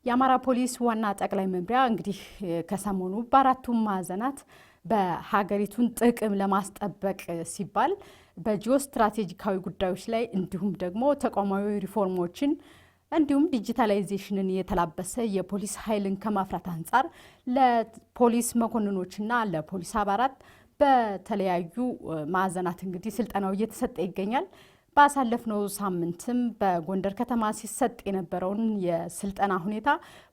የአማራ ፖሊስ ዋና ጠቅላይ መምሪያ እንግዲህ ከሰሞኑ በአራቱም ማዕዘናት በሀገሪቱን ጥቅም ለማስጠበቅ ሲባል በጂኦ ስትራቴጂካዊ ጉዳዮች ላይ እንዲሁም ደግሞ ተቋማዊ ሪፎርሞችን እንዲሁም ዲጂታላይዜሽንን የተላበሰ የፖሊስ ኃይልን ከማፍራት አንጻር ለፖሊስ መኮንኖችና ለፖሊስ አባላት በተለያዩ ማዕዘናት እንግዲህ ስልጠናው እየተሰጠ ይገኛል። ባሳለፍነው ሳምንትም በጎንደር ከተማ ሲሰጥ የነበረውን የስልጠና ሁኔታ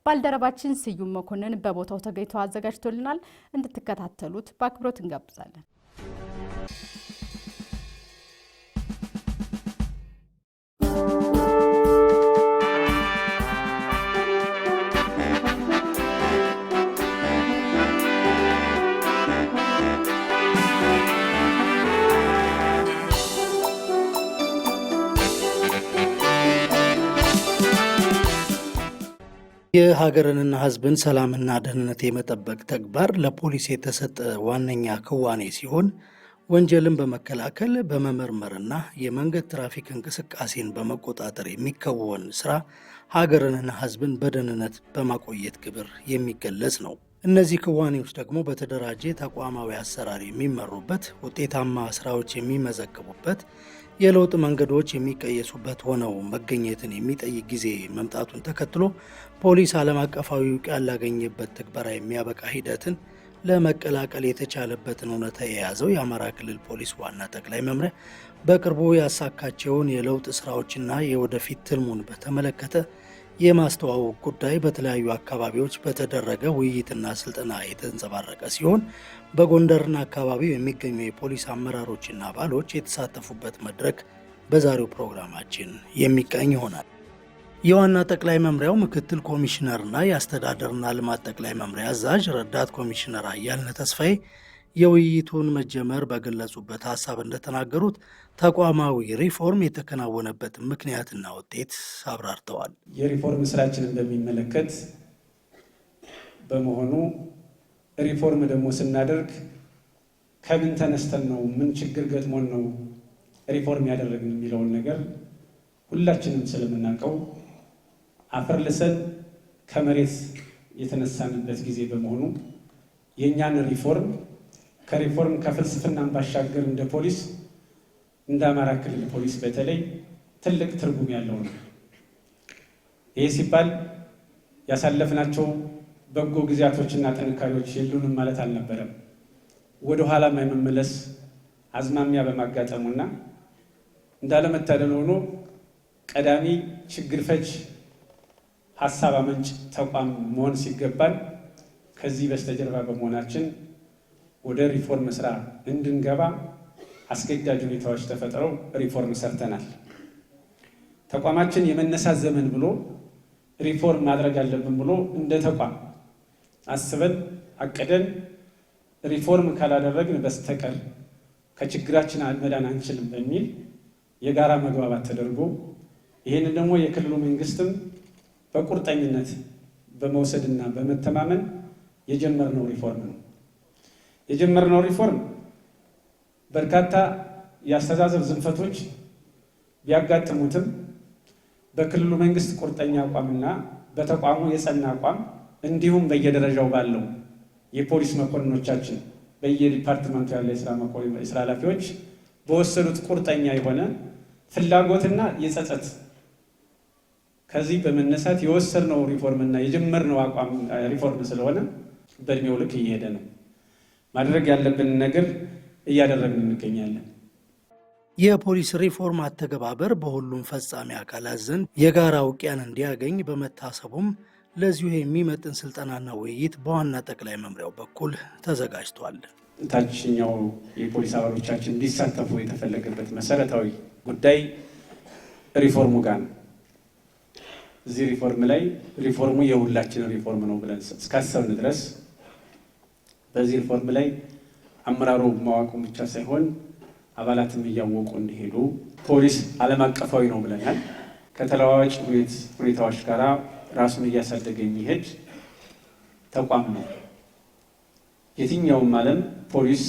ባልደረባችን ስዩም መኮንን በቦታው ተገኝቶ አዘጋጅቶልናል። እንድትከታተሉት በአክብሮት እንጋብዛለን። የሀገርንና ሕዝብን ሰላምና ደህንነት የመጠበቅ ተግባር ለፖሊስ የተሰጠ ዋነኛ ክዋኔ ሲሆን ወንጀልን በመከላከል በመመርመርና የመንገድ ትራፊክ እንቅስቃሴን በመቆጣጠር የሚከወን ስራ ሀገርንና ሕዝብን በደህንነት በማቆየት ግብር የሚገለጽ ነው። እነዚህ ክዋኔዎች ደግሞ በተደራጀ ተቋማዊ አሰራር የሚመሩበት፣ ውጤታማ ስራዎች የሚመዘግቡበት፣ የለውጥ መንገዶች የሚቀየሱበት ሆነው መገኘትን የሚጠይቅ ጊዜ መምጣቱን ተከትሎ ፖሊስ ዓለም አቀፋዊ እውቅና ላገኘበት ትግበራ የሚያበቃ ሂደትን ለመቀላቀል የተቻለበትን እውነታ የያዘው የአማራ ክልል ፖሊስ ዋና ጠቅላይ መምሪያ በቅርቡ ያሳካቸውን የለውጥ ስራዎችና የወደፊት ትልሙን በተመለከተ የማስተዋወቅ ጉዳይ በተለያዩ አካባቢዎች በተደረገ ውይይትና ስልጠና የተንጸባረቀ ሲሆን በጎንደርና አካባቢው የሚገኙ የፖሊስ አመራሮችና አባሎች የተሳተፉበት መድረክ በዛሬው ፕሮግራማችን የሚቃኝ ይሆናል። የዋና ጠቅላይ መምሪያው ምክትል ኮሚሽነርና የአስተዳደርና ልማት ጠቅላይ መምሪያ አዛዥ ረዳት ኮሚሽነር አያልነ ተስፋዬ የውይይቱን መጀመር በገለጹበት ሀሳብ እንደተናገሩት ተቋማዊ ሪፎርም የተከናወነበት ምክንያትና ውጤት አብራርተዋል። የሪፎርም ስራችንን በሚመለከት በመሆኑ ሪፎርም ደግሞ ስናደርግ ከምን ተነስተን ነው፣ ምን ችግር ገጥሞን ነው ሪፎርም ያደረግን የሚለውን ነገር ሁላችንም ስለምናውቀው አፈር ልሰን ከመሬት የተነሳንበት ጊዜ በመሆኑ የእኛን ሪፎርም ከሪፎርም ከፍልስፍናን ባሻገር እንደ ፖሊስ እንደ አማራ ክልል ፖሊስ በተለይ ትልቅ ትርጉም ያለው ነው። ይህ ሲባል ያሳለፍናቸው በጎ ጊዜያቶችና ጥንካሬዎች የሉንም ማለት አልነበረም። ወደ ኋላም የመመለስ አዝማሚያ በማጋጠሙና እንዳለመታደል ሆኖ ቀዳሚ ችግር ፈች ሀሳብ አመንጭ ተቋም መሆን ሲገባን ከዚህ በስተጀርባ በመሆናችን ወደ ሪፎርም ስራ እንድንገባ አስገዳጅ ሁኔታዎች ተፈጥረው ሪፎርም ሰርተናል። ተቋማችን የመነሳት ዘመን ብሎ ሪፎርም ማድረግ አለብን ብሎ እንደ ተቋም አስበን አቅደን ሪፎርም ካላደረግን በስተቀር ከችግራችን መዳን አንችልም በሚል የጋራ መግባባት ተደርጎ ይህንን ደግሞ የክልሉ መንግስትም በቁርጠኝነት በመውሰድና በመተማመን የጀመርነው ሪፎርም ነው። የጀመርነው ሪፎርም በርካታ የአስተዳደር ዝንፈቶች ቢያጋጥሙትም በክልሉ መንግስት ቁርጠኛ አቋምና በተቋሙ የጸና አቋም እንዲሁም በየደረጃው ባለው የፖሊስ መኮንኖቻችን በየዲፓርትመንቱ ያለ የስራ ኃላፊዎች በወሰዱት ቁርጠኛ የሆነ ፍላጎትና የጸጸት ከዚህ በመነሳት የወሰድነው ሪፎርምና የጀመርነው አቋም ሪፎርም ስለሆነ በእድሜው ልክ እየሄደ ነው። ማድረግ ያለብን ነገር እያደረግን እንገኛለን። የፖሊስ ሪፎርም አተገባበር በሁሉም ፈጻሚ አካላት ዘንድ የጋራ እውቅያን እንዲያገኝ በመታሰቡም ለዚሁ የሚመጥን ስልጠናና ውይይት በዋና ጠቅላይ መምሪያው በኩል ተዘጋጅቷል። ታችኛው የፖሊስ አባሎቻችን እንዲሳተፉ የተፈለገበት መሰረታዊ ጉዳይ ሪፎርሙ ጋር ነው። እዚህ ሪፎርም ላይ ሪፎርሙ የሁላችን ሪፎርም ነው ብለን እስካሰብን ድረስ በዚህ ሪፎርም ላይ አመራሩ ማዋቁም ብቻ ሳይሆን አባላትም እያወቁ እንዲሄዱ ፖሊስ ዓለም አቀፋዊ ነው ብለናል። ከተለዋዋጭ ሁኔታዎች ጋር ራሱን እያሳደገ የሚሄድ ተቋም ነው። የትኛውም ዓለም ፖሊስ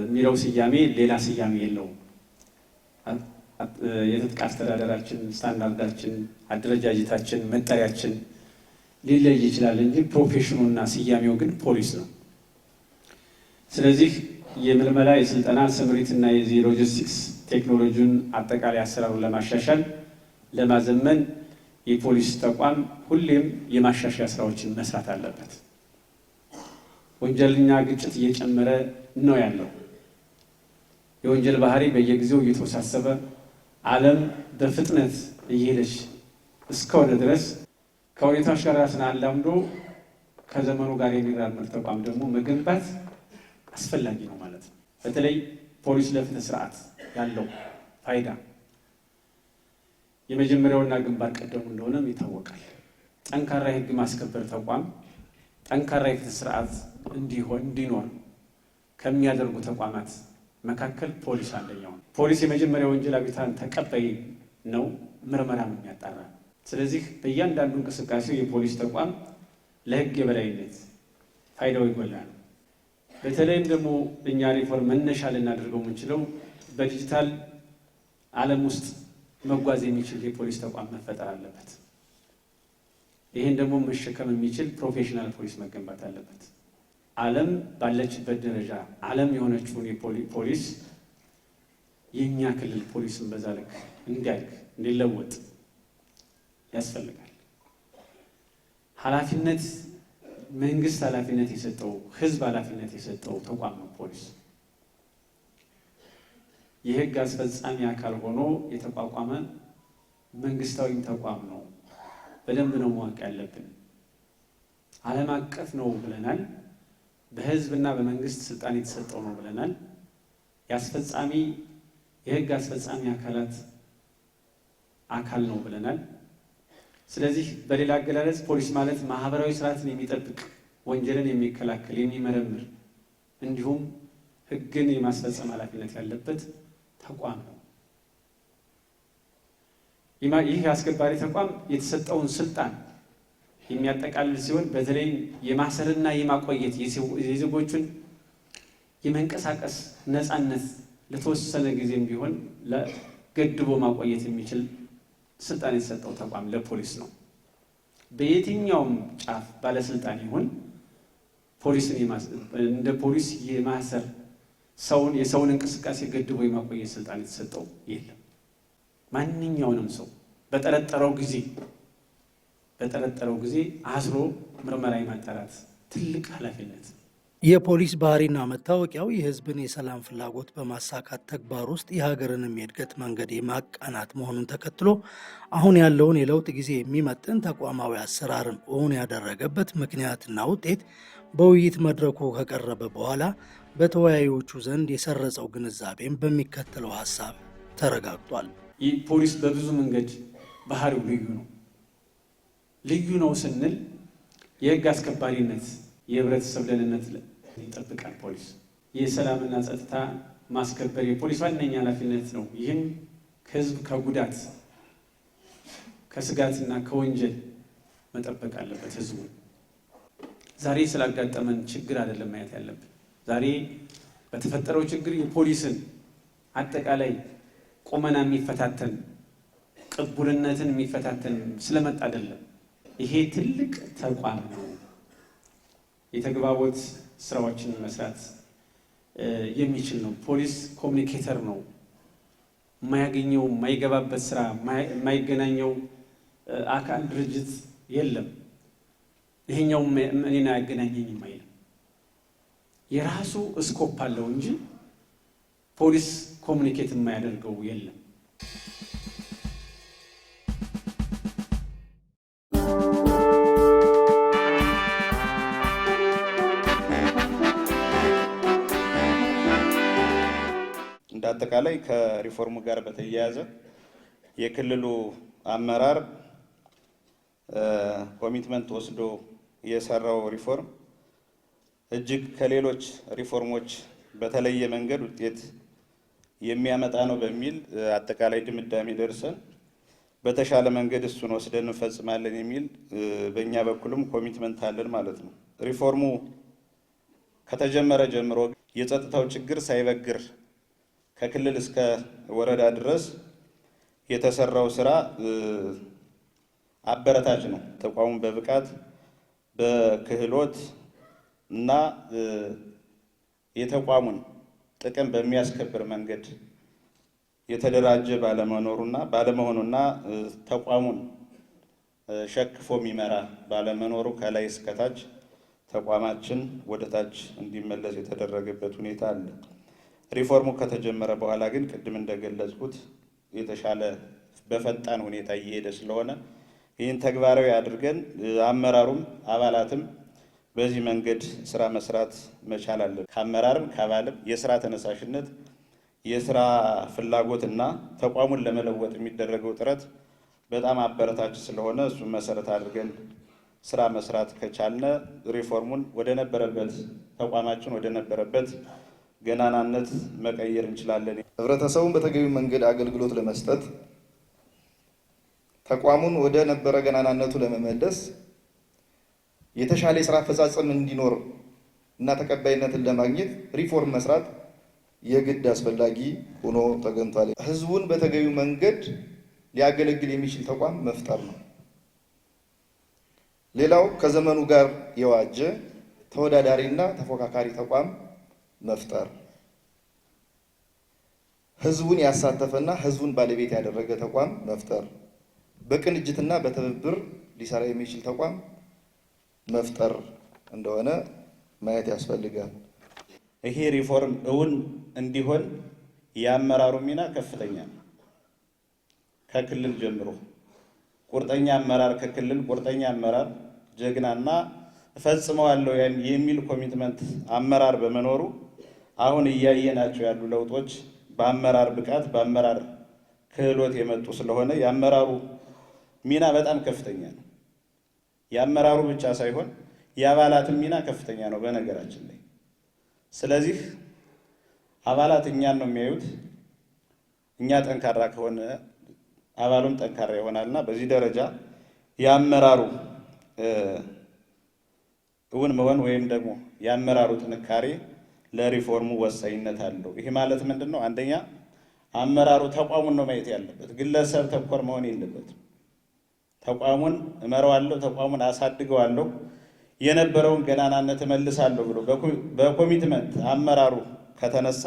የሚለው ስያሜ ሌላ ስያሜ የለውም። የትጥቅ አስተዳደራችን፣ ስታንዳርዳችን፣ አደረጃጀታችን፣ መጠሪያችን ሊለይ ይችላል እንጂ ፕሮፌሽኑና ስያሜው ግን ፖሊስ ነው። ስለዚህ የምልመላ የስልጠና ስምሪትና የዚህ ሎጂስቲክስ ቴክኖሎጂውን አጠቃላይ አሰራሩን ለማሻሻል ለማዘመን የፖሊስ ተቋም ሁሌም የማሻሻያ ስራዎችን መስራት አለበት። ወንጀልና ግጭት እየጨመረ ነው ያለው። የወንጀል ባህሪ በየጊዜው እየተወሳሰበ ዓለም በፍጥነት እየሄደች እስከሆነ ድረስ ከሁኔታዎች ጋር ራስን አላምዶ ከዘመኑ ጋር የሚራመድ ተቋም ደግሞ መገንባት አስፈላጊ ነው ማለት ነው። በተለይ ፖሊስ ለፍትህ ስርዓት ያለው ፋይዳ የመጀመሪያውና ግንባር ቀደሙ እንደሆነም ይታወቃል። ጠንካራ የህግ ማስከበር ተቋም ጠንካራ የፍትህ ስርዓት እንዲኖር ከሚያደርጉ ተቋማት መካከል ፖሊስ አንደኛው ነው። ፖሊስ የመጀመሪያ ወንጀል አቤቱታን ተቀባይ ነው፣ ምርመራም የሚያጣራ። ስለዚህ በእያንዳንዱ እንቅስቃሴው የፖሊስ ተቋም ለህግ የበላይነት ፋይዳው ይጎላ ነው። በተለይም ደግሞ እኛ ሪፎርም መነሻ ልናደርገው የምንችለው በዲጂታል ዓለም ውስጥ መጓዝ የሚችል የፖሊስ ተቋም መፈጠር አለበት። ይህን ደግሞ መሸከም የሚችል ፕሮፌሽናል ፖሊስ መገንባት አለበት። ዓለም ባለችበት ደረጃ ዓለም የሆነችውን ፖሊስ የእኛ ክልል ፖሊስን በዛ ልክ እንዲያድግ እንዲለወጥ ያስፈልጋል። ኃላፊነት መንግስት ኃላፊነት የሰጠው ህዝብ ኃላፊነት የሰጠው ተቋም ነው ፖሊስ። የህግ አስፈጻሚ አካል ሆኖ የተቋቋመ መንግስታዊ ተቋም ነው። በደንብ ነው ማወቅ ያለብን። ዓለም አቀፍ ነው ብለናል። በህዝብና በመንግስት ስልጣን የተሰጠው ነው ብለናል። የህግ አስፈጻሚ አካል ነው ብለናል። ስለዚህ በሌላ አገላለጽ ፖሊስ ማለት ማህበራዊ ስርዓትን የሚጠብቅ፣ ወንጀልን የሚከላከል፣ የሚመረምር እንዲሁም ህግን የማስፈጸም ኃላፊነት ያለበት ተቋም ነው። ይህ አስከባሪ ተቋም የተሰጠውን ስልጣን የሚያጠቃልል ሲሆን በተለይ የማሰርና የማቆየት የዜጎቹን የመንቀሳቀስ ነፃነት ለተወሰነ ጊዜም ቢሆን ገድቦ ማቆየት የሚችል ስልጣን የተሰጠው ተቋም ለፖሊስ ነው። በየትኛውም ጫፍ ባለስልጣን ይሁን ፖሊስን እንደ ፖሊስ የማሰር የሰውን እንቅስቃሴ ገድቦ የማቆየት ስልጣን የተሰጠው የለም። ማንኛውንም ሰው በጠረጠረው ጊዜ አስሮ ምርመራ የማጣራት ትልቅ ኃላፊነት። የፖሊስ ባህሪና መታወቂያው የህዝብን የሰላም ፍላጎት በማሳካት ተግባር ውስጥ የሀገርንም የእድገት መንገድ የማቃናት መሆኑን ተከትሎ አሁን ያለውን የለውጥ ጊዜ የሚመጥን ተቋማዊ አሰራርን እውን ያደረገበት ምክንያትና ውጤት በውይይት መድረኩ ከቀረበ በኋላ በተወያዮቹ ዘንድ የሰረጸው ግንዛቤም በሚከተለው ሀሳብ ተረጋግጧል። ይህ ፖሊስ በብዙ መንገድ ባህሪው ልዩ ነው ስንል የህግ አስከባሪነት፣ የህብረተሰብ ደህንነት ይጠብቃል። ፖሊስ የሰላምና ጸጥታ ማስከበር የፖሊስ ዋነኛ ኃላፊነት ነው። ይህም ከህዝብ ከጉዳት ከስጋትና ከወንጀል መጠበቅ አለበት። ህዝቡ ዛሬ ስላጋጠመን ችግር አይደለም ማየት ያለብን። ዛሬ በተፈጠረው ችግር የፖሊስን አጠቃላይ ቁመና የሚፈታተን ቅቡልነትን የሚፈታተን ስለመጣ አይደለም። ይሄ ትልቅ ተቋም ነው። የተግባቦት ስራዎችን መስራት የሚችል ነው። ፖሊስ ኮሚኒኬተር ነው። የማያገኘው የማይገባበት ስራ የማይገናኘው አካል ድርጅት የለም። ይሄኛው እኔን አያገናኘኝም አይልም። የራሱ ስኮፕ አለው እንጂ ፖሊስ ኮሚኒኬት የማያደርገው የለም። እንደ አጠቃላይ ከሪፎርሙ ጋር በተያያዘ የክልሉ አመራር ኮሚትመንት ወስዶ የሰራው ሪፎርም እጅግ ከሌሎች ሪፎርሞች በተለየ መንገድ ውጤት የሚያመጣ ነው በሚል አጠቃላይ ድምዳሜ ደርሰን በተሻለ መንገድ እሱን ወስደን እንፈጽማለን የሚል በእኛ በኩልም ኮሚትመንት አለን ማለት ነው። ሪፎርሙ ከተጀመረ ጀምሮ የጸጥታው ችግር ሳይበግር ከክልል እስከ ወረዳ ድረስ የተሰራው ስራ አበረታች ነው። ተቋሙ በብቃት በክህሎት እና የተቋሙን ጥቅም በሚያስከብር መንገድ የተደራጀ ባለመሆኑና ተቋሙን ሸክፎ የሚመራ ባለመኖሩ ከላይ እስከታች ተቋማችን ወደ ታች እንዲመለስ የተደረገበት ሁኔታ አለ። ሪፎርሙ ከተጀመረ በኋላ ግን ቅድም እንደገለጽኩት የተሻለ በፈጣን ሁኔታ እየሄደ ስለሆነ ይህን ተግባራዊ አድርገን አመራሩም አባላትም በዚህ መንገድ ስራ መስራት መቻል አለን። ከአመራርም ከአባልም የስራ ተነሳሽነት፣ የስራ ፍላጎት እና ተቋሙን ለመለወጥ የሚደረገው ጥረት በጣም አበረታች ስለሆነ እሱን መሰረት አድርገን ስራ መስራት ከቻልነ ሪፎርሙን ወደ ነበረበት ተቋማችን ወደ ነበረበት ገናናነት መቀየር እንችላለን። ህብረተሰቡን በተገቢው መንገድ አገልግሎት ለመስጠት ተቋሙን ወደ ነበረ ገናናነቱ ለመመለስ የተሻለ የስራ አፈጻጸም እንዲኖር እና ተቀባይነትን ለማግኘት ሪፎርም መስራት የግድ አስፈላጊ ሆኖ ተገኝቷል። ህዝቡን በተገቢው መንገድ ሊያገለግል የሚችል ተቋም መፍጠር ነው። ሌላው ከዘመኑ ጋር የዋጀ ተወዳዳሪና ተፎካካሪ ተቋም መፍጠር፣ ህዝቡን ያሳተፈና ህዝቡን ባለቤት ያደረገ ተቋም መፍጠር፣ በቅንጅትና በትብብር ሊሰራ የሚችል ተቋም መፍጠር እንደሆነ ማየት ያስፈልጋል። ይሄ ሪፎርም እውን እንዲሆን የአመራሩ ሚና ከፍተኛ ነው። ከክልል ጀምሮ ቁርጠኛ አመራር፣ ከክልል ቁርጠኛ አመራር፣ ጀግናና እፈጽመዋለሁ የሚል ኮሚትመንት አመራር በመኖሩ አሁን እያየናቸው ያሉ ለውጦች በአመራር ብቃት በአመራር ክህሎት የመጡ ስለሆነ የአመራሩ ሚና በጣም ከፍተኛ ነው። የአመራሩ ብቻ ሳይሆን የአባላትም ሚና ከፍተኛ ነው በነገራችን ላይ። ስለዚህ አባላት እኛን ነው የሚያዩት። እኛ ጠንካራ ከሆነ አባሉም ጠንካራ ይሆናልና በዚህ ደረጃ የአመራሩ እውን መሆን ወይም ደግሞ የአመራሩ ጥንካሬ ለሪፎርሙ ወሳኝነት አለው። ይሄ ማለት ምንድን ነው? አንደኛ አመራሩ ተቋሙን ነው ማየት ያለበት፣ ግለሰብ ተኮር መሆን የለበትም። ተቋሙን እመራዋለሁ፣ ተቋሙን አሳድገዋለሁ፣ የነበረውን ገናናነት እመልሳለሁ ብሎ በኮሚትመንት አመራሩ ከተነሳ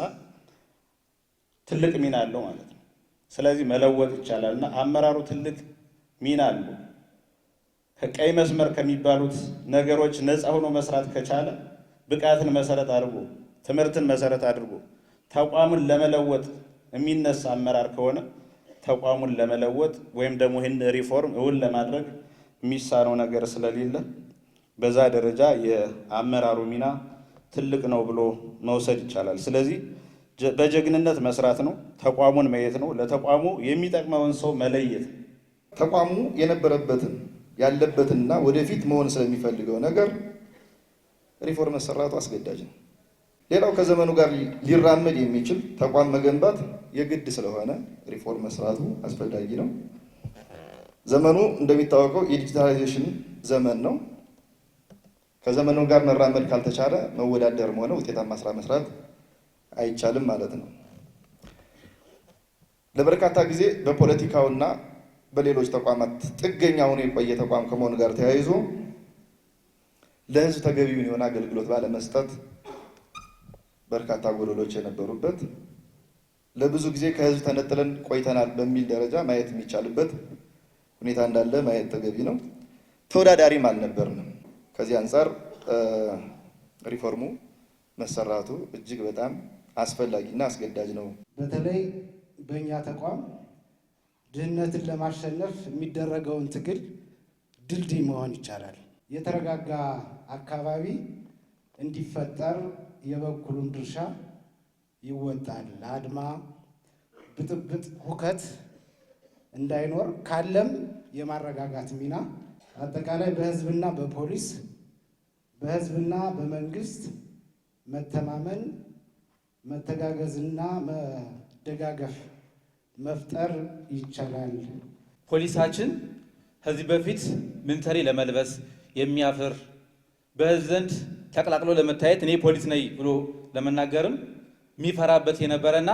ትልቅ ሚና አለው ማለት ነው። ስለዚህ መለወጥ ይቻላል እና አመራሩ ትልቅ ሚና አለው። ከቀይ መስመር ከሚባሉት ነገሮች ነፃ ሆኖ መስራት ከቻለ ብቃትን መሰረት አድርጎ ትምህርትን መሰረት አድርጎ ተቋሙን ለመለወጥ የሚነሳ አመራር ከሆነ ተቋሙን ለመለወጥ ወይም ደግሞ ይህን ሪፎርም እውን ለማድረግ የሚሳነው ነገር ስለሌለ በዛ ደረጃ የአመራሩ ሚና ትልቅ ነው ብሎ መውሰድ ይቻላል። ስለዚህ በጀግንነት መስራት ነው፣ ተቋሙን ማየት ነው፣ ለተቋሙ የሚጠቅመውን ሰው መለየት። ተቋሙ የነበረበትን ያለበትንና ወደፊት መሆን ስለሚፈልገው ነገር ሪፎርም መሰራቱ አስገዳጅ ነው። ሌላው ከዘመኑ ጋር ሊራመድ የሚችል ተቋም መገንባት የግድ ስለሆነ ሪፎርም መስራቱ አስፈላጊ ነው። ዘመኑ እንደሚታወቀው የዲጂታላይዜሽን ዘመን ነው። ከዘመኑ ጋር መራመድ ካልተቻለ መወዳደርም ሆነ ውጤታማ ስራ መስራት አይቻልም ማለት ነው። ለበርካታ ጊዜ በፖለቲካውና በሌሎች ተቋማት ጥገኛ ሆኖ የቆየ ተቋም ከመሆኑ ጋር ተያይዞ ለሕዝብ ተገቢውን የሆነ አገልግሎት ባለመስጠት በርካታ ጎደሎች የነበሩበት፣ ለብዙ ጊዜ ከሕዝብ ተነጥለን ቆይተናል በሚል ደረጃ ማየት የሚቻልበት ሁኔታ እንዳለ ማየት ተገቢ ነው። ተወዳዳሪም አልነበርንም። ከዚህ አንጻር ሪፎርሙ መሰራቱ እጅግ በጣም አስፈላጊና አስገዳጅ ነው። በተለይ በእኛ ተቋም ድህነትን ለማሸነፍ የሚደረገውን ትግል ድልድይ መሆን ይቻላል። የተረጋጋ አካባቢ እንዲፈጠር የበኩሉን ድርሻ ይወጣል። አድማ፣ ብጥብጥ፣ ሁከት እንዳይኖር ካለም የማረጋጋት ሚና አጠቃላይ በህዝብና በፖሊስ በህዝብና በመንግስት መተማመን፣ መተጋገዝና መደጋገፍ መፍጠር ይቻላል። ፖሊሳችን ከዚህ በፊት ሚሊተሪ ለመልበስ የሚያፍር በህዝብ ዘንድ ተቀላቅሎ ለመታየት እኔ ፖሊስ ነኝ ብሎ ለመናገርም የሚፈራበት የነበረና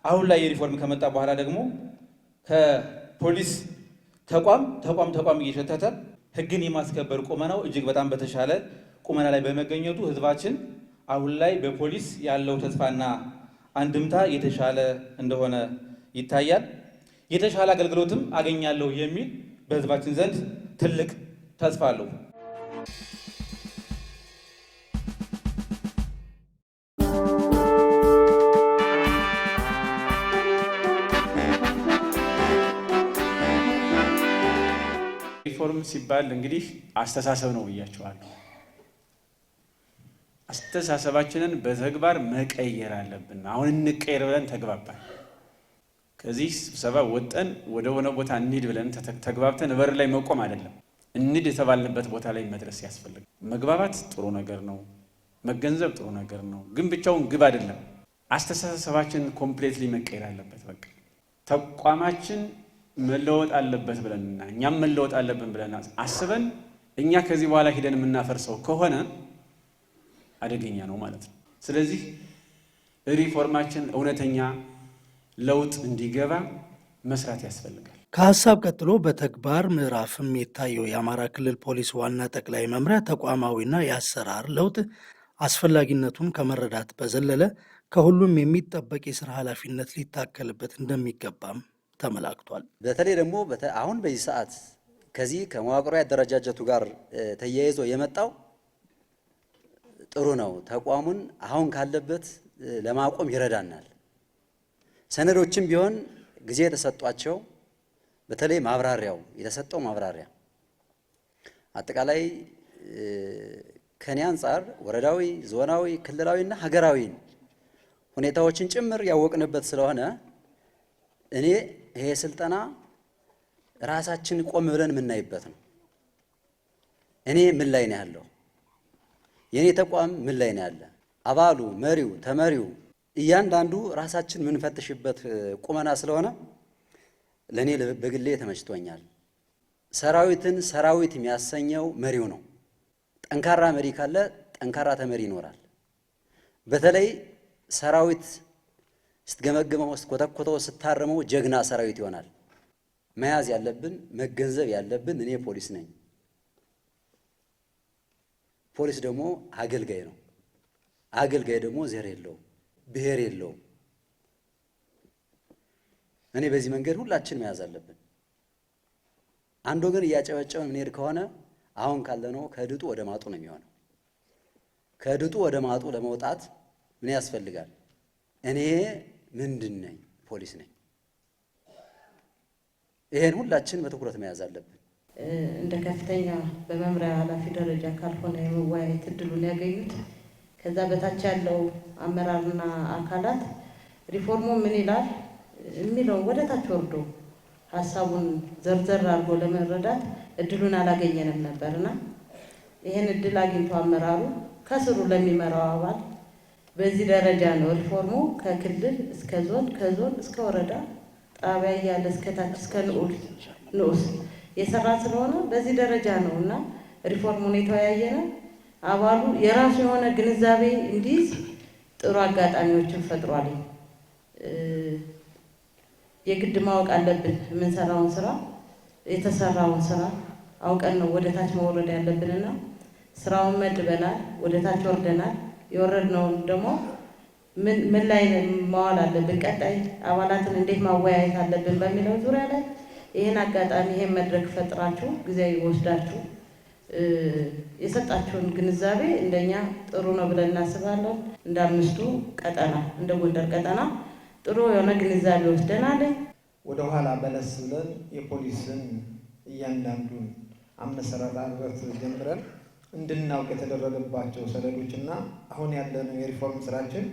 አሁን ላይ የሪፎርም ከመጣ በኋላ ደግሞ ከፖሊስ ተቋም እየሸተተ ህግን የማስከበር ቁመናው እጅግ በጣም በተሻለ ቁመና ላይ በመገኘቱ ህዝባችን አሁን ላይ በፖሊስ ያለው ተስፋና አንድምታ የተሻለ እንደሆነ ይታያል። የተሻለ አገልግሎትም አገኛለሁ የሚል በህዝባችን ዘንድ ትልቅ ተስፋ አለው። ሪፎርም ሲባል እንግዲህ አስተሳሰብ ነው ብያቸዋለሁ። አስተሳሰባችንን በተግባር መቀየር አለብን። አሁን እንቀየር ብለን ተግባባን። ከዚህ ስብሰባ ወጠን ወደ ሆነ ቦታ እንሂድ ብለን ተግባብተን በር ላይ መቆም አይደለም። እንሂድ የተባልንበት ቦታ ላይ መድረስ ያስፈልጋል። መግባባት ጥሩ ነገር ነው፣ መገንዘብ ጥሩ ነገር ነው። ግን ብቻውን ግብ አይደለም። አስተሳሰባችን ኮምፕሌትሊ መቀየር አለበት። በቃ ተቋማችን መለወጥ አለበት ብለንና እኛም መለወጥ አለብን ብለን አስበን እኛ ከዚህ በኋላ ሄደን የምናፈርሰው ከሆነ አደገኛ ነው ማለት ነው። ስለዚህ ሪፎርማችን እውነተኛ ለውጥ እንዲገባ መስራት ያስፈልጋል። ከሀሳብ ቀጥሎ በተግባር ምዕራፍም የታየው የአማራ ክልል ፖሊስ ዋና ጠቅላይ መምሪያ ተቋማዊና የአሰራር ለውጥ አስፈላጊነቱን ከመረዳት በዘለለ ከሁሉም የሚጠበቅ የስራ ኃላፊነት ሊታከልበት እንደሚገባም ተመላክቷል። በተለይ ደግሞ አሁን በዚህ ሰዓት ከዚህ ከመዋቅራዊ አደረጃጀቱ ጋር ተያይዞ የመጣው ጥሩ ነው። ተቋሙን አሁን ካለበት ለማቆም ይረዳናል። ሰነዶችም ቢሆን ጊዜ የተሰጧቸው በተለይ ማብራሪያው የተሰጠው ማብራሪያ አጠቃላይ ከኔ አንጻር ወረዳዊ፣ ዞናዊ፣ ክልላዊና ሀገራዊ ሁኔታዎችን ጭምር ያወቅንበት ስለሆነ እኔ ይሄ ስልጠና ራሳችን ቆም ብለን የምናይበት ነው። እኔ ምን ላይ ነው ያለው? የኔ ተቋም ምን ላይ ነው ያለ? አባሉ፣ መሪው፣ ተመሪው እያንዳንዱ ራሳችን የምንፈትሽበት ቁመና ስለሆነ ለኔ በግሌ ተመችቶኛል። ሰራዊትን ሰራዊት የሚያሰኘው መሪው ነው። ጠንካራ መሪ ካለ ጠንካራ ተመሪ ይኖራል። በተለይ ሰራዊት ስትገመግመው፣ ስትኮተኮተው፣ ስታርመው ጀግና ሰራዊት ይሆናል። መያዝ ያለብን መገንዘብ ያለብን እኔ ፖሊስ ነኝ። ፖሊስ ደግሞ አገልጋይ ነው። አገልጋይ ደግሞ ዘር የለውም፣ ብሔር የለውም። እኔ በዚህ መንገድ ሁላችን መያዝ አለብን። አንድ ወገን እያጨበጨበን ምንሄድ ከሆነ አሁን ካለነው ከድጡ ወደ ማጡ ነው የሚሆነው። ከድጡ ወደ ማጡ ለመውጣት ምን ያስፈልጋል? እኔ ምንድን ነኝ? ፖሊስ ነኝ። ይሄን ሁላችን በትኩረት መያዝ አለብን። እንደ ከፍተኛ በመምሪያ ኃላፊ ደረጃ ካልሆነ የመወያየት እድሉን ያገኙት ከዛ በታች ያለው አመራርና አካላት ሪፎርሙ ምን ይላል የሚለው ወደ ታች ወርዶ ሀሳቡን ዘርዘር አድርጎ ለመረዳት እድሉን አላገኘንም ነበርና ይሄን እድል አግኝቶ አመራሩ ከስሩ ለሚመራው አባል በዚህ ደረጃ ነው ሪፎርሙ ከክልል እስከ ዞን፣ ከዞን እስከ ወረዳ ጣቢያ እያለ እስከ ታች እስከ ንዑስ የሰራ ስለሆነ በዚህ ደረጃ ነው እና ሪፎርሙን የተወያየነው አባሉ የራሱ የሆነ ግንዛቤ እንዲይዝ ጥሩ አጋጣሚዎችን ፈጥሯል። የግድ ማወቅ አለብን። የምንሰራውን ስራ የተሰራውን ስራ አውቀን ነው ወደ ታች መውረድ ያለብንና ስራውን መድበናል፣ ወደ ታች ወርደናል። የወረድነውን ደግሞ ምን ላይ ማዋል አለብን፣ ቀጣይ አባላትን እንዴት ማወያየት አለብን በሚለው ዙሪያ ላይ ይህን አጋጣሚ ይህን መድረክ ፈጥራችሁ ጊዜ ወስዳችሁ የሰጣችሁን ግንዛቤ እንደኛ ጥሩ ነው ብለን እናስባለን። እንደ አምስቱ ቀጠና እንደ ጎንደር ቀጠና ጥሩ የሆነ ግንዛቤ ወስደናል። ወደ ኋላ በለስ ብለን የፖሊስን እያንዳንዱን አመሰራረት ጀምረን እንድናውቅ የተደረገባቸው ሰነዶችና አሁን ያለነው የሪፎርም ስራችን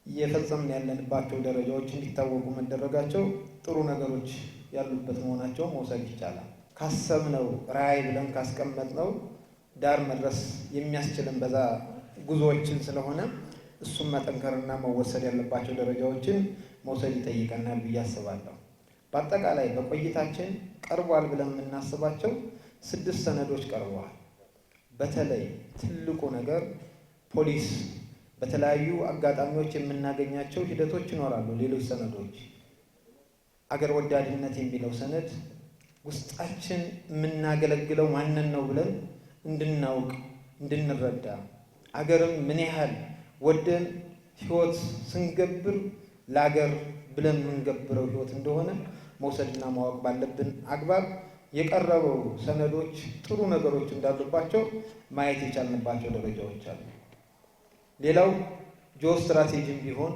እየፈጸምን ያለንባቸው ደረጃዎች እንዲታወቁ መደረጋቸው ጥሩ ነገሮች ያሉበት መሆናቸው መውሰድ ይቻላል። ካሰብነው ራዕይ ብለን ካስቀመጥነው ዳር መድረስ የሚያስችልን በዛ ጉዞዎችን ስለሆነ እሱም መጠንከርና መወሰድ ያለባቸው ደረጃዎችን መውሰድ ይጠይቀናል ብዬ አስባለሁ። በአጠቃላይ በቆይታችን ቀርቧል ብለን የምናስባቸው 6 ሰነዶች ቀርበዋል። በተለይ ትልቁ ነገር ፖሊስ በተለያዩ አጋጣሚዎች የምናገኛቸው ሂደቶች ይኖራሉ። ሌሎች ሰነዶች አገር ወዳድነት የሚለው ሰነድ ውስጣችን የምናገለግለው ማንን ነው ብለን እንድናውቅ እንድንረዳ አገርን ምን ያህል ወደን ህይወት ስንገብር ለአገር ብለን የምንገብረው ህይወት እንደሆነ መውሰድና ማወቅ ባለብን አግባብ የቀረበው ሰነዶች ጥሩ ነገሮች እንዳሉባቸው ማየት የቻልንባቸው ደረጃዎች አሉ። ሌላው ጂኦ ስትራቴጂም ቢሆን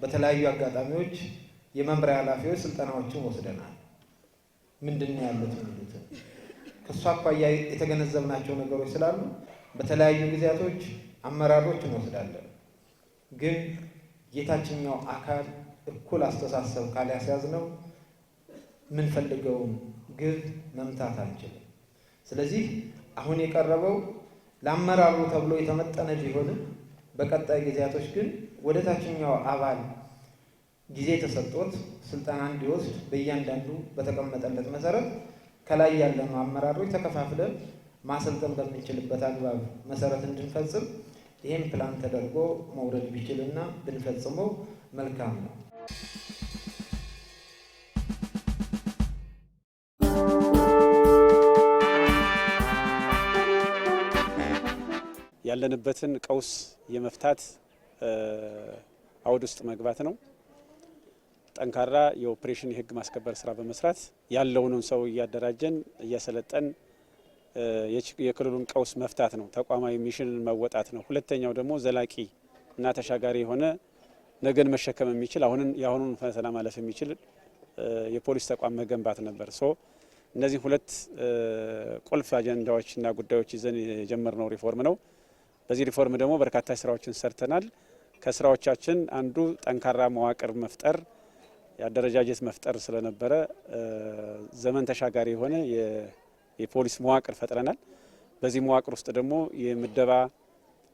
በተለያዩ አጋጣሚዎች የመምሪያ ኃላፊዎች ስልጠናዎችን ወስደናል። ምንድን ነው ያሉት የሚሉትን ከእሱ አኳያ የተገነዘብናቸው ነገሮች ስላሉ በተለያዩ ጊዜያቶች አመራሮች እንወስዳለን። ግን የታችኛው አካል እኩል አስተሳሰብ ካልያዝነው የምንፈልገውን ግብ መምታት አንችልም። ስለዚህ አሁን የቀረበው ለአመራሩ ተብሎ የተመጠነ ቢሆንም በቀጣይ ጊዜያቶች ግን ወደ ታችኛው አባል ጊዜ ተሰጥቶት ስልጠና እንዲወስድ በእያንዳንዱ በተቀመጠለት መሰረት ከላይ ያለነው አመራሮች ተከፋፍለን ማሰልጠን በምንችልበት አግባብ መሰረት እንድንፈጽም ይህም ፕላን ተደርጎ መውረድ ቢችልና ብንፈጽመው መልካም ነው። ያለንበትን ቀውስ የመፍታት አውድ ውስጥ መግባት ነው። ጠንካራ የኦፕሬሽን የህግ ማስከበር ስራ በመስራት ያለውንም ሰው እያደራጀን እያሰለጠን የክልሉን ቀውስ መፍታት ነው። ተቋማዊ ሚሽንን መወጣት ነው። ሁለተኛው ደግሞ ዘላቂ እና ተሻጋሪ የሆነ ነገን መሸከም የሚችል የአሁኑን ፈተና ማለፍ የሚችል የፖሊስ ተቋም መገንባት ነበር። እነዚህ ሁለት ቁልፍ አጀንዳዎችና ጉዳዮች ይዘን የጀመርነው ሪፎርም ነው። በዚህ ሪፎርም ደግሞ በርካታ ስራዎችን ሰርተናል። ከስራዎቻችን አንዱ ጠንካራ መዋቅር መፍጠር፣ የአደረጃጀት መፍጠር ስለነበረ ዘመን ተሻጋሪ የሆነ የፖሊስ መዋቅር ፈጥረናል። በዚህ መዋቅር ውስጥ ደግሞ የምደባ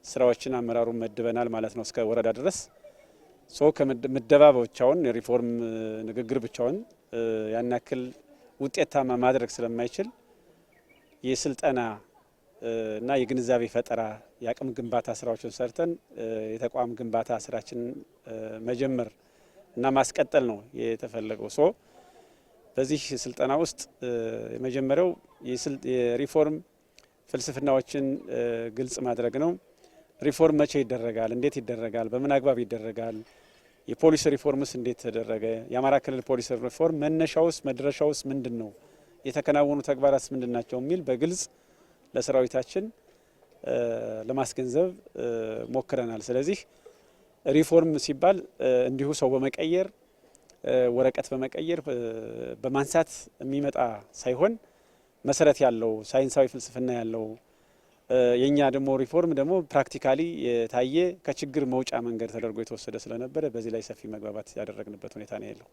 ስራዎችን አመራሩን መድበናል ማለት ነው እስከ ወረዳ ድረስ። ከምደባ ብቻውን የሪፎርም ንግግር ብቻውን ያን ያክል ውጤታማ ማድረግ ስለማይችል የስልጠና እና የግንዛቤ ፈጠራ የአቅም ግንባታ ስራዎችን ሰርተን የተቋም ግንባታ ስራችን መጀመር እና ማስቀጠል ነው የተፈለገው። በዚህ ስልጠና ውስጥ የመጀመሪያው የሪፎርም ፍልስፍናዎችን ግልጽ ማድረግ ነው። ሪፎርም መቼ ይደረጋል? እንዴት ይደረጋል? በምን አግባብ ይደረጋል? የፖሊስ ሪፎርምስ እንዴት ተደረገ? የአማራ ክልል ፖሊስ ሪፎርም መነሻውስ መድረሻውስ ምንድን ነው? የተከናወኑ ተግባራትስ ምንድን ናቸው? የሚል በግልጽ ለሰራዊታችን ለማስገንዘብ ሞክረናል። ስለዚህ ሪፎርም ሲባል እንዲሁ ሰው በመቀየር ወረቀት በመቀየር በማንሳት የሚመጣ ሳይሆን መሰረት ያለው ሳይንሳዊ ፍልስፍና ያለው የኛ ደግሞ ሪፎርም ደግሞ ፕራክቲካሊ የታየ ከችግር መውጫ መንገድ ተደርጎ የተወሰደ ስለነበረ በዚህ ላይ ሰፊ መግባባት ያደረግንበት ሁኔታ ነው ያለው።